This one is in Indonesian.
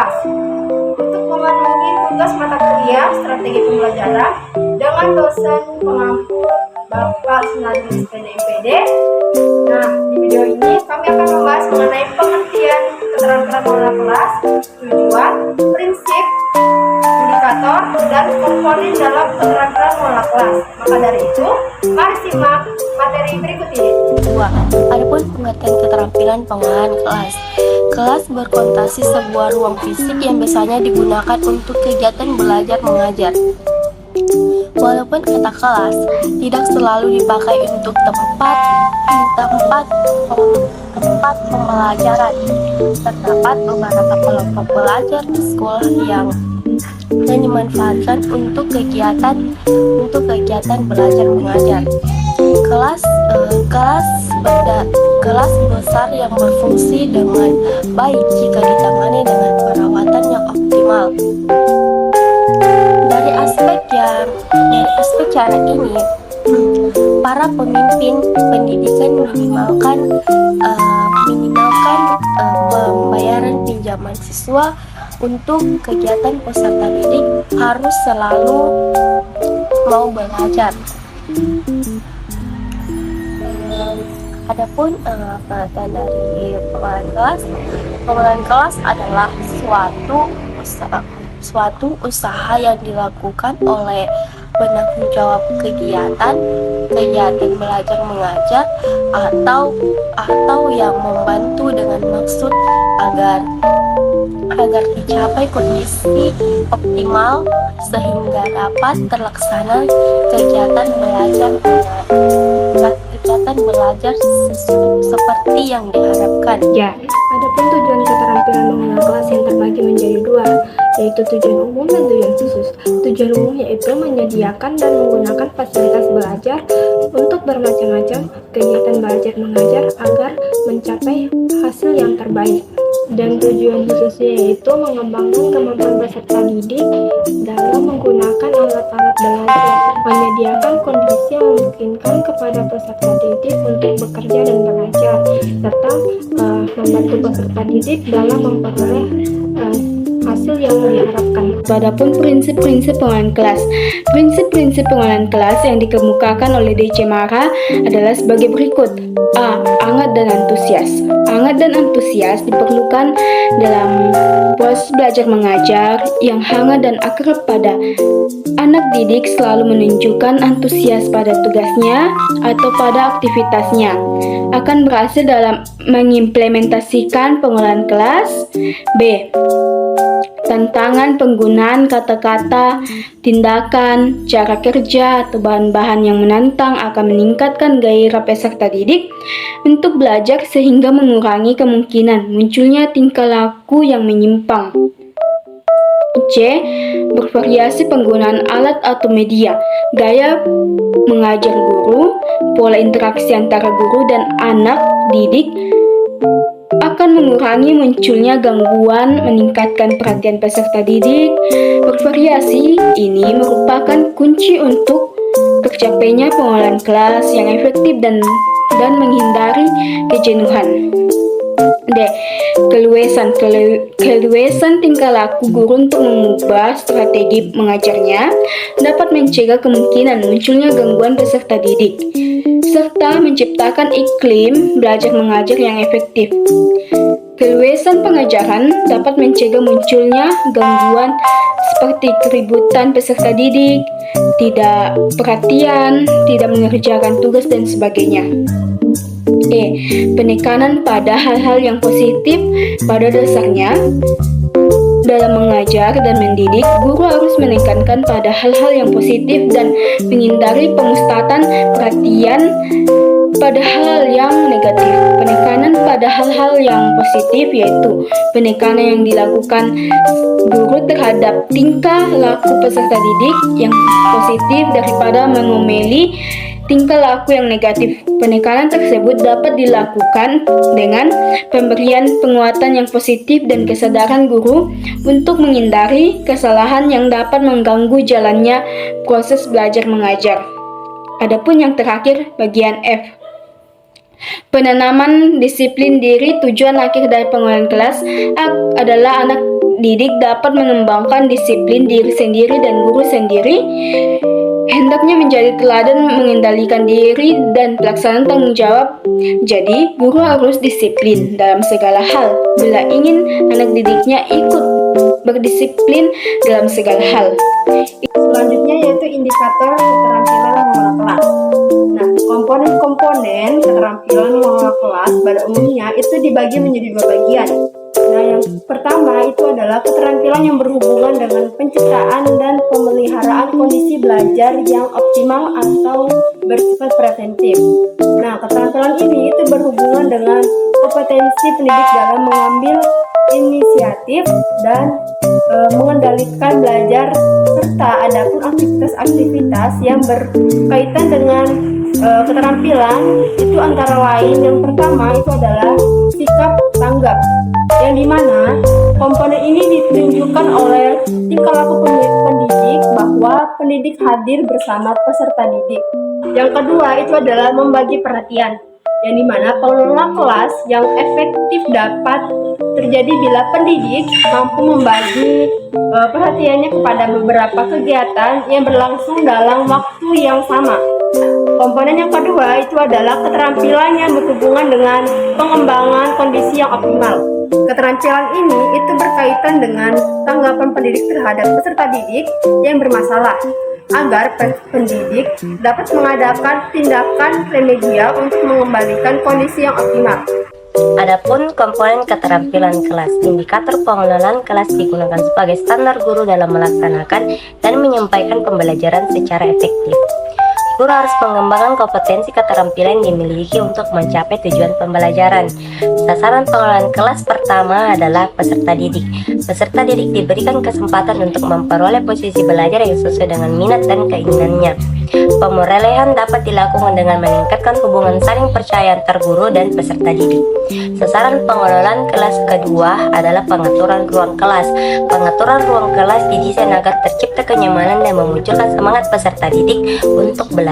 kelas untuk memenuhi tugas mata kuliah strategi pembelajaran dengan dosen pengampu Bapak Sunadri SPD. Nah, di video ini kami akan membahas mengenai pengertian keterampilan mengelola kelas, tujuan, prinsip, indikator, dan komponen dalam keterampilan mengelola kelas. Maka dari itu, mari simak materi berikut ini. 2. Adapun pengertian keterampilan pengelolaan kelas. Kelas berkonotasi sebuah ruang fisik yang biasanya digunakan untuk kegiatan belajar mengajar. Walaupun kata kelas tidak selalu dipakai untuk tempat pembelajaran, terdapat beberapa kelompok belajar di sekolah yang dimanfaatkan untuk kegiatan belajar mengajar. Kelas besar yang berfungsi dengan baik jika ditangani dengan perawatan yang optimal. Dari aspek cara ini, para pemimpin pendidikan minimalkan pembayaran pinjaman siswa untuk kegiatan peserta didik harus selalu mau belajar. Adapun pengertian dari pengelolaan kelas adalah suatu usaha yang dilakukan oleh penanggung jawab kegiatan belajar mengajar atau yang membantu dengan maksud agar dicapai kondisi optimal sehingga dapat terlaksana kegiatan belajar seperti yang diharapkan. Ya, adapun tujuan keterampilan mengelola kelas yang terbagi menjadi dua, yaitu tujuan umum dan tujuan khusus. Tujuan umum yaitu menyediakan dan menggunakan fasilitas belajar untuk bermacam-macam kegiatan belajar mengajar agar mencapai hasil yang terbaik. Dan tujuan khususnya yaitu mengembangkan kemampuan peserta didik dalam menggunakan alat-alat belajar, menyediakan kondisi yang memungkinkan kepada peserta didik untuk bekerja dan belajar, serta membantu peserta didik dalam memperoleh hasil yang diharapkan. Adapun prinsip-prinsip pengelolaan kelas. Prinsip-prinsip pengelolaan kelas yang dikemukakan oleh D.C. Mara adalah sebagai berikut. A. Hangat dan antusias. Hangat dan antusias diperlukan dalam proses belajar mengajar yang hangat dan akrab. Pada anak didik selalu menunjukkan antusias pada tugasnya atau pada aktivitasnya, akan berhasil dalam mengimplementasikan pengelolaan kelas. B. Tantangan penggunaan kata-kata, tindakan, cara kerja, atau bahan-bahan yang menantang akan meningkatkan gairah peserta didik untuk belajar sehingga mengurangi kemungkinan munculnya tingkah laku yang menyimpang. C. Bervariasi penggunaan alat atau media, gaya mengajar guru, pola interaksi antara guru dan anak didik akan mengurangi munculnya gangguan, meningkatkan perhatian peserta didik. Bervariasi ini merupakan kunci untuk tercapainya pengelolaan kelas yang efektif dan menghindari kejenuhan. D. Keluasan tingkah laku guru untuk mengubah strategi mengajarnya dapat mencegah kemungkinan munculnya gangguan peserta didik, serta menciptakan iklim belajar mengajar yang efektif. Keluasan pengajaran dapat mencegah munculnya gangguan seperti keributan peserta didik, tidak perhatian, tidak mengerjakan tugas, dan sebagainya. E. Penekanan pada hal-hal yang positif. Pada dasarnya, dalam mengajar dan mendidik, guru harus menekankan pada hal-hal yang positif dan menghindari pemusatan perhatian pada hal yang negatif. Penekanan pada hal-hal yang positif yaitu penekanan yang dilakukan guru terhadap tingkah laku peserta didik yang positif daripada mengomeli tingkah laku yang negatif. Penekanan tersebut dapat dilakukan dengan pemberian penguatan yang positif dan kesadaran guru untuk menghindari kesalahan yang dapat mengganggu jalannya proses belajar mengajar. Adapun yang terakhir, bagian F. Penanaman disiplin diri. Tujuan akhir dari pengelolaan kelas adalah anak didik dapat mengembangkan disiplin diri sendiri dan guru sendiri, hendaknya menjadi teladan mengendalikan diri dan pelaksanaan tanggung jawab. Jadi, guru harus disiplin dalam segala hal bila ingin anak didiknya ikut berdisiplin dalam segala hal. Selanjutnya yaitu indikator keterampilan mengelola kelas. Nah, komponen-komponen keterampilan mengelola kelas pada umumnya itu dibagi menjadi dua bagian. Nah, yang pertama itu adalah keterampilan yang berhubungan dengan penciptaan dan pemeliharaan kondisi belajar yang optimal atau bersifat preventif. Nah, keterampilan ini itu berhubungan dengan kompetensi pendidik dalam mengambil inisiatif dan mengendalikan belajar, serta adapun aktivitas-aktivitas yang berkaitan dengan keterampilan itu antara lain yang pertama itu adalah sikap tanggap, yang dimana komponen ini ditunjukkan oleh tingkah laku pendidik bahwa pendidik hadir bersama peserta didik. Yang kedua itu adalah membagi perhatian, yang dimana pengelola kelas yang efektif dapat terjadi bila pendidik mampu membagi perhatiannya kepada beberapa kegiatan yang berlangsung dalam waktu yang sama. Komponen yang kedua itu adalah keterampilan yang berhubungan dengan pengembangan kondisi yang optimal. Keterampilan ini itu berkaitan dengan tanggapan pendidik terhadap peserta didik yang bermasalah, agar pendidik dapat mengadakan tindakan remedial untuk mengembalikan kondisi yang optimal. Adapun komponen keterampilan kelas, indikator pengelolaan kelas digunakan sebagai standar guru dalam melaksanakan dan menyampaikan pembelajaran secara efektif. Guru harus mengembangkan kompetensi keterampilan yang dimiliki untuk mencapai tujuan pembelajaran. Sasaran pengelolaan kelas pertama adalah peserta didik. Peserta didik diberikan kesempatan untuk memperoleh posisi belajar yang sesuai dengan minat dan keinginannya. Pemrolehan dapat dilakukan dengan meningkatkan hubungan saling percaya antar guru dan peserta didik. Sasaran pengelolaan kelas kedua adalah pengaturan ruang kelas. Pengaturan ruang kelas didesain agar tercipta kenyamanan dan memunculkan semangat peserta didik untuk belajar.